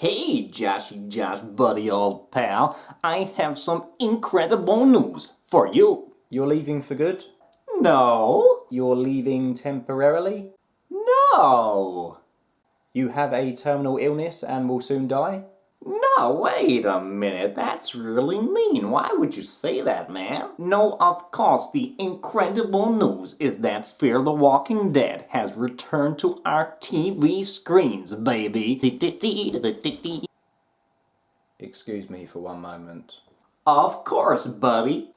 Hey, Joshy Josh, buddy old pal, I have some incredible news for you. You're leaving for good? No. You're leaving temporarily? No. You have a terminal illness and will soon die? No, wait a minute, that's really mean. Why would you say that, man? No, of course, the incredible news is that Fear the Walking Dead has returned to our TV screens, baby. Excuse me for one moment. Of course, buddy.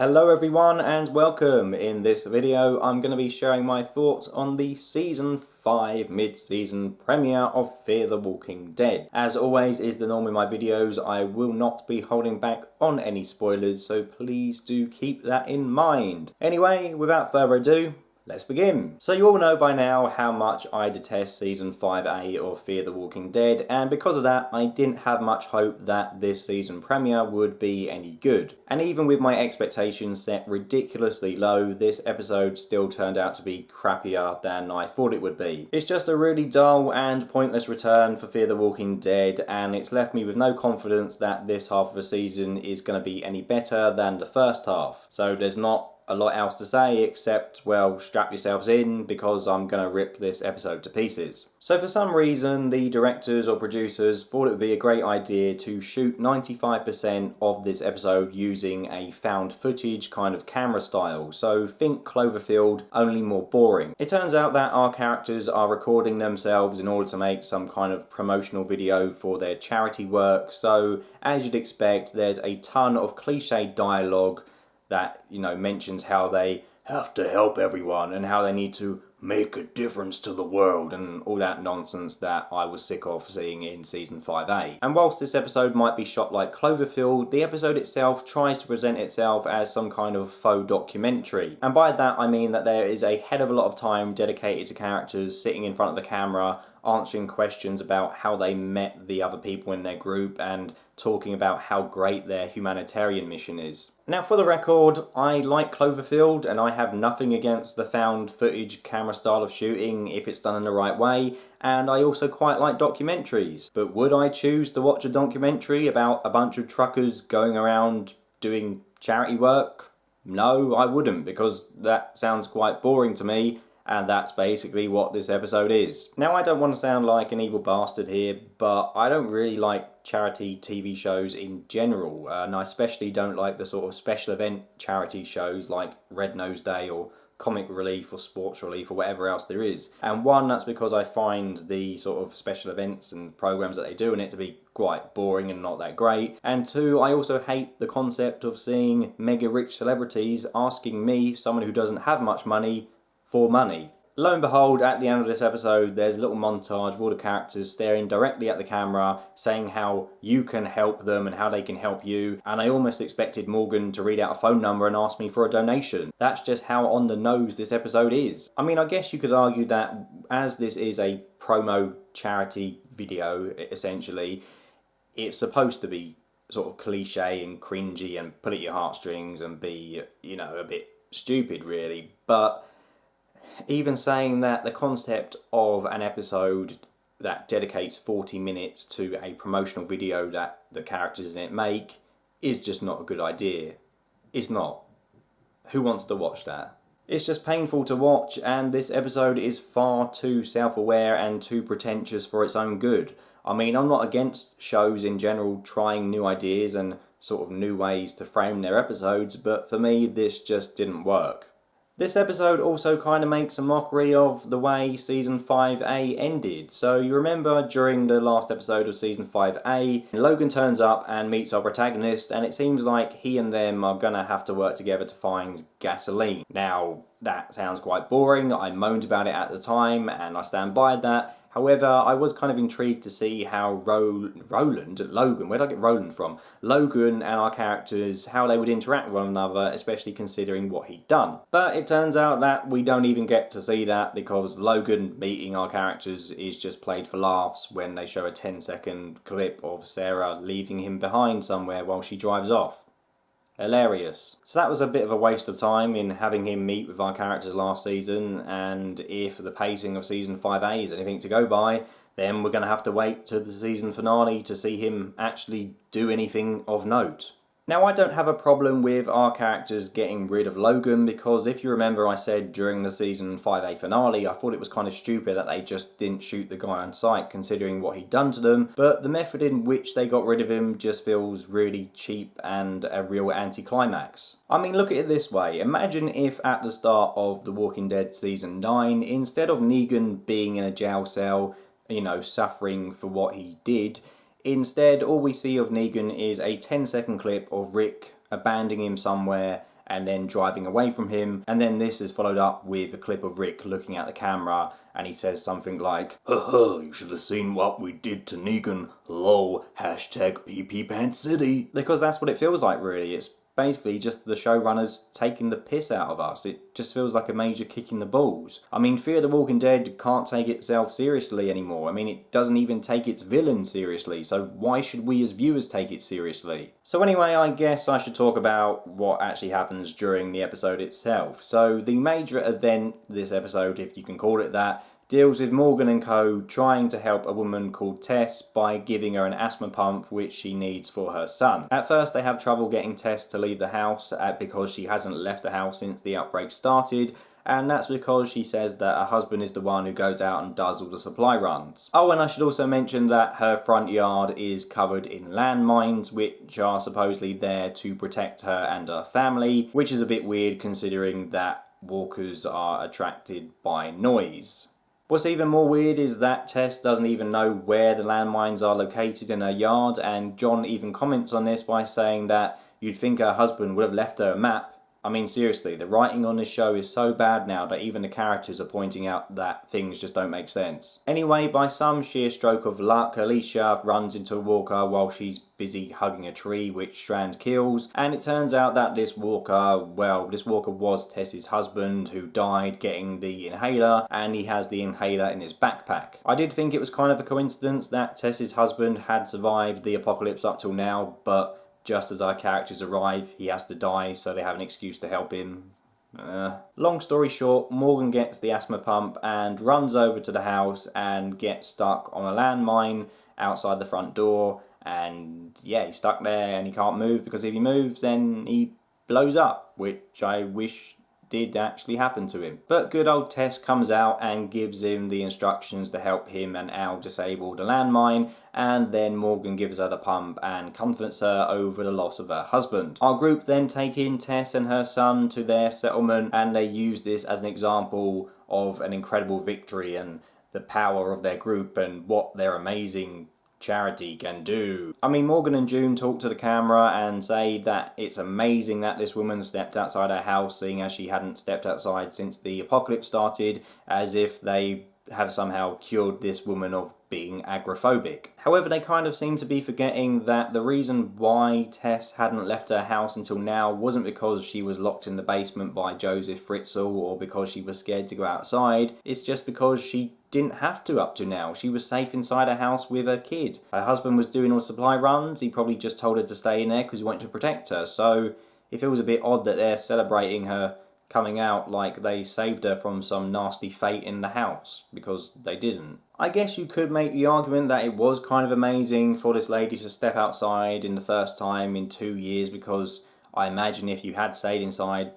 Hello everyone and welcome. In this video I'm going to be sharing my thoughts on the Season 5 mid-season premiere of Fear the Walking Dead. As always is the norm in my videos, I will not be holding back on any spoilers, so please do keep that in mind. Anyway, without further ado, let's begin. So you all know by now how much I detest Season 5A of Fear the Walking Dead, and because of that I didn't have much hope that this season premiere would be any good. And even with my expectations set ridiculously low, this episode still turned out to be crappier than I thought it would be. It's just a really dull and pointless return for Fear the Walking Dead, and it's left me with no confidence that this half of the season is going to be any better than the first half. So there's not a lot else to say except, well, strap yourselves in because I'm going to rip this episode to pieces. So for some reason the directors or producers thought it would be a great idea to shoot 95% of this episode using a found footage kind of camera style, so think Cloverfield, only more boring. It turns out that our characters are recording themselves in order to make some kind of promotional video for their charity work, so as you'd expect there's a ton of cliched dialogue that, mentions how they have to help everyone and how they need to make a difference to the world and all that nonsense that I was sick of seeing in Season 5A. And whilst this episode might be shot like Cloverfield, the episode itself tries to present itself as some kind of faux documentary. And by that I mean that there is a hell of a lot of time dedicated to characters sitting in front of the camera answering questions about how they met the other people in their group and talking about how great their humanitarian mission is. Now for the record, I like Cloverfield and I have nothing against the found footage camera style of shooting if it's done in the right way, and I also quite like documentaries. But would I choose to watch a documentary about a bunch of truckers going around doing charity work? No, I wouldn't, because that sounds quite boring to me. And that's basically what this episode is. Now I don't want to sound like an evil bastard here, but I don't really like charity TV shows in general, and I especially don't like the sort of special event charity shows like Red Nose Day or Comic Relief or Sports Relief or whatever else there is. And one, that's because I find the sort of special events and programs that they do in it to be quite boring and not that great. And two, I also hate the concept of seeing mega rich celebrities asking me, someone who doesn't have much money, for money. Lo and behold, at the end of this episode, there's a little montage of all the characters staring directly at the camera, saying how you can help them and how they can help you, and I almost expected Morgan to read out a phone number and ask me for a donation. That's just how on the nose this episode is. I mean, I guess you could argue that as this is a promo charity video, essentially, it's supposed to be sort of cliche and cringy and pull at your heartstrings and be, a bit stupid really, but even saying that, the concept of an episode that dedicates 40 minutes to a promotional video that the characters in it make is just not a good idea. It's not. Who wants to watch that? It's just painful to watch, and this episode is far too self-aware and too pretentious for its own good. I mean, I'm not against shows in general trying new ideas and sort of new ways to frame their episodes, but for me this just didn't work. This episode also kind of makes a mockery of the way Season 5A ended. So you remember during the last episode of Season 5A, Logan turns up and meets our protagonist, and it seems like he and them are gonna have to work together to find gasoline. Now, that sounds quite boring. I moaned about it at the time and I stand by that. However, I was kind of intrigued to see how Logan, where did I get Roland from? Logan and our characters, how they would interact with one another, especially considering what he'd done. But it turns out that we don't even get to see that because Logan meeting our characters is just played for laughs when they show a 10-second clip of Sarah leaving him behind somewhere while she drives off. Hilarious. So that was a bit of a waste of time in having him meet with our characters last season, and if the pacing of season 5A is anything to go by, then we're going to have to wait to the season finale to see him actually do anything of note. Now, I don't have a problem with our characters getting rid of Logan because if you remember I said during the season 5A finale I thought it was kind of stupid that they just didn't shoot the guy on sight considering what he'd done to them, but the method in which they got rid of him just feels really cheap and a real anticlimax. I mean, look at it this way. Imagine if at the start of The Walking Dead season 9, instead of Negan being in a jail cell, suffering for what he did, instead, all we see of Negan is a 10-second clip of Rick abandoning him somewhere and then driving away from him, and then this is followed up with a clip of Rick looking at the camera and he says something like, "Haha, you should have seen what we did to Negan, lol, hashtag PP Pants City." Because that's what it feels like really. It's basically just the showrunners taking the piss out of us. It just feels like a major kick in the balls. I mean, Fear the Walking Dead can't take itself seriously anymore. I mean, it doesn't even take its villain seriously, so why should we as viewers take it seriously? So anyway, I guess I should talk about what actually happens during the episode itself. So the major event this episode, if you can call it that, deals with Morgan and co. trying to help a woman called Tess by giving her an asthma pump which she needs for her son. At first they have trouble getting Tess to leave the house because she hasn't left the house since the outbreak started, and that's because she says that her husband is the one who goes out and does all the supply runs. Oh, and I should also mention that her front yard is covered in landmines which are supposedly there to protect her and her family, which is a bit weird considering that walkers are attracted by noise. What's even more weird is that Tess doesn't even know where the landmines are located in her yard, and John even comments on this by saying that you'd think her husband would have left her a map. I mean, seriously, the writing on this show is so bad now that even the characters are pointing out that things just don't make sense. Anyway, by some sheer stroke of luck, Alicia runs into a walker while she's busy hugging a tree, which Strand kills, and it turns out that this walker was Tess's husband who died getting the inhaler, and he has the inhaler in his backpack. I did think it was kind of a coincidence that Tess's husband had survived the apocalypse up till now, but just as our characters arrive, he has to die, so they have an excuse to help him. Long story short, Morgan gets the asthma pump and runs over to the house and gets stuck on a landmine outside the front door, and yeah, he's stuck there and he can't move because if he moves then he blows up, which I wish did actually happen to him. But good old Tess comes out and gives him the instructions to help him and Al disable the landmine, and then Morgan gives her the pump and comforts her over the loss of her husband. Our group then take in Tess and her son to their settlement, and they use this as an example of an incredible victory and the power of their group and what their amazing charity can do. I mean, Morgan and June talk to the camera and say that it's amazing that this woman stepped outside her house, seeing as she hadn't stepped outside since the apocalypse started, as if they have somehow cured this woman of being agoraphobic. However, they kind of seem to be forgetting that the reason why Tess hadn't left her house until now wasn't because she was locked in the basement by Joseph Fritzl or because she was scared to go outside. It's just because she didn't have to up to now. She was safe inside her house with her kid. Her husband was doing all supply runs. He probably just told her to stay in there because he wanted to protect her. So it feels a bit odd that they're celebrating her coming out like they saved her from some nasty fate in the house, because they didn't. I guess you could make the argument that it was kind of amazing for this lady to step outside in the first time in 2 years, because I imagine if you had stayed inside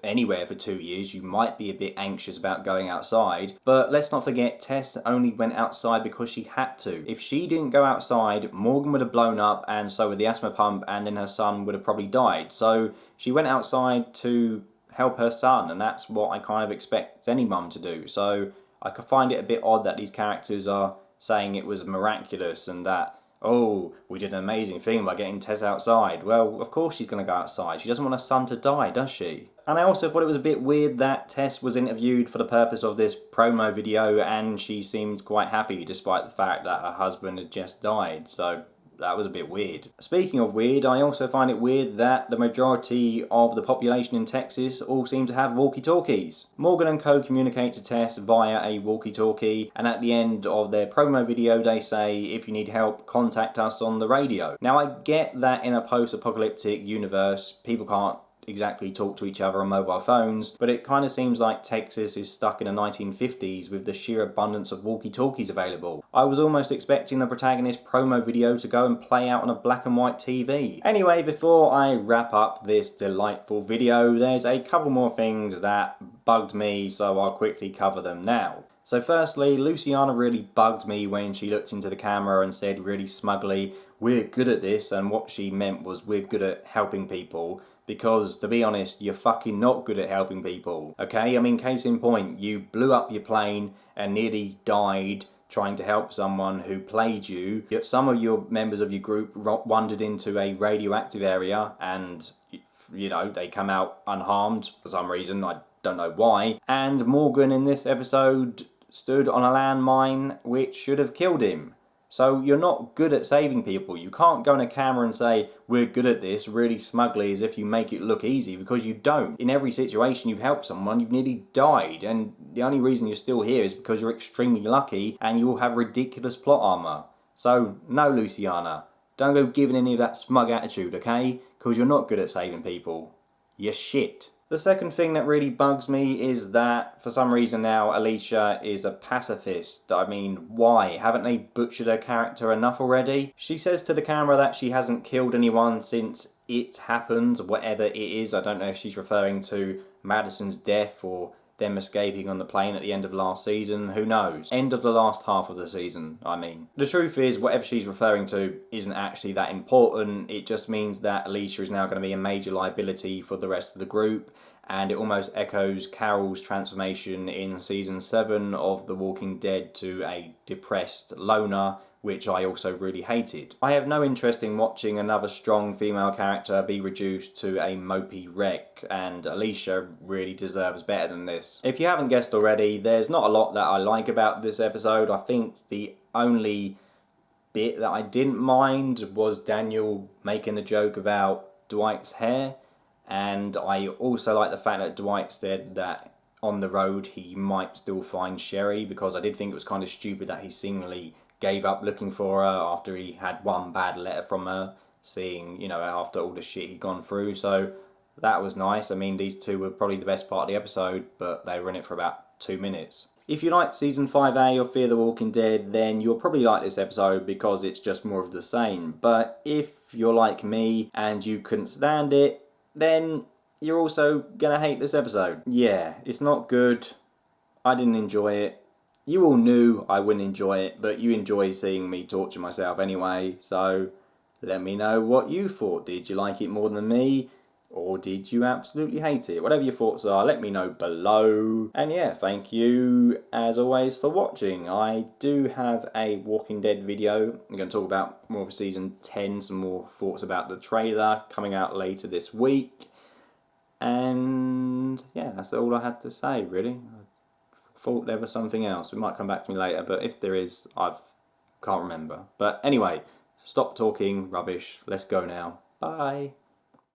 anywhere for 2 years, you might be a bit anxious about going outside. But let's not forget, Tess only went outside because she had to. If she didn't go outside, Morgan would have blown up, and so would the asthma pump, and then her son would have probably died. So she went outside to help her son, and that's what I kind of expect any mum to do. So I could find it a bit odd that these characters are saying it was miraculous and that, oh, we did an amazing thing by getting Tess outside. Well, of course she's going to go outside. She doesn't want her son to die, does she? And I also thought it was a bit weird that Tess was interviewed for the purpose of this promo video and she seemed quite happy despite the fact that her husband had just died. So that was a bit weird. Speaking of weird, I also find it weird that the majority of the population in Texas all seem to have walkie-talkies. Morgan and co communicate to Tess via a walkie-talkie, and at the end of their promo video they say, if you need help, contact us on the radio. Now I get that in a post-apocalyptic universe, people can't exactly talk to each other on mobile phones, but it kind of seems like Texas is stuck in the 1950s with the sheer abundance of walkie-talkies available. I was almost expecting the protagonist promo video to go and play out on a black and white TV. Anyway, before I wrap up this delightful video, there's a couple more things that bugged me, so I'll quickly cover them now. So firstly, Luciana really bugged me when she looked into the camera and said really smugly, "We're good at this," and what she meant was we're good at helping people. Because, to be honest, you're fucking not good at helping people, okay? I mean, case in point, you blew up your plane and nearly died trying to help someone who played you. Yet some of your members of your group wandered into a radioactive area and, you know, they come out unharmed for some reason, I don't know why. And Morgan in this episode stood on a landmine which should have killed him. So you're not good at saving people. You can't go on a camera and say, we're good at this, really smugly, as if you make it look easy, because you don't. In every situation you've helped someone, you've nearly died, and the only reason you're still here is because you're extremely lucky and you all have ridiculous plot armor. So, no, Luciana, don't go giving any of that smug attitude, okay? Because you're not good at saving people. You're shit. The second thing that really bugs me is that, for some reason now, Alicia is a pacifist. I mean, why? Haven't they butchered her character enough already? She says to the camera that she hasn't killed anyone since it happened, whatever it is. I don't know if she's referring to Madison's death or them escaping on the plane at the end of last season, who knows? End of the last half of the season, I mean. The truth is, whatever she's referring to isn't actually that important. It just means that Alicia is now going to be a major liability for the rest of the group, and it almost echoes Carol's transformation in season 7 of The Walking Dead to a depressed loner, which I also really hated. I have no interest in watching another strong female character be reduced to a mopey wreck, and Alicia really deserves better than this. If you haven't guessed already, there's not a lot that I like about this episode. I think the only bit that I didn't mind was Daniel making the joke about Dwight's hair, and I also like the fact that Dwight said that on the road he might still find Sherry, because I did think it was kind of stupid that he seemingly gave up looking for her after he had one bad letter from her, seeing, you know, after all the shit he'd gone through. So that was nice. I mean, these two were probably the best part of the episode, but they were in it for about 2 minutes. If you liked Season 5A of Fear the Walking Dead, then you'll probably like this episode because it's just more of the same. But if you're like me and you couldn't stand it, then you're also gonna hate this episode. Yeah, it's not good. I didn't enjoy it. You all knew I wouldn't enjoy it, but you enjoy seeing me torture myself anyway, so let me know what you thought. Did you like it more than me? Or did you absolutely hate it? Whatever your thoughts are, let me know below. And yeah, thank you as always for watching. I do have a Walking Dead video. I'm going to talk about more of season 10, some more thoughts about the trailer coming out later this week. And yeah, that's all I had to say really. Thought there was something else. It might come back to me later, but if there is, I can't remember. But anyway, stop talking rubbish. Let's go now. Bye.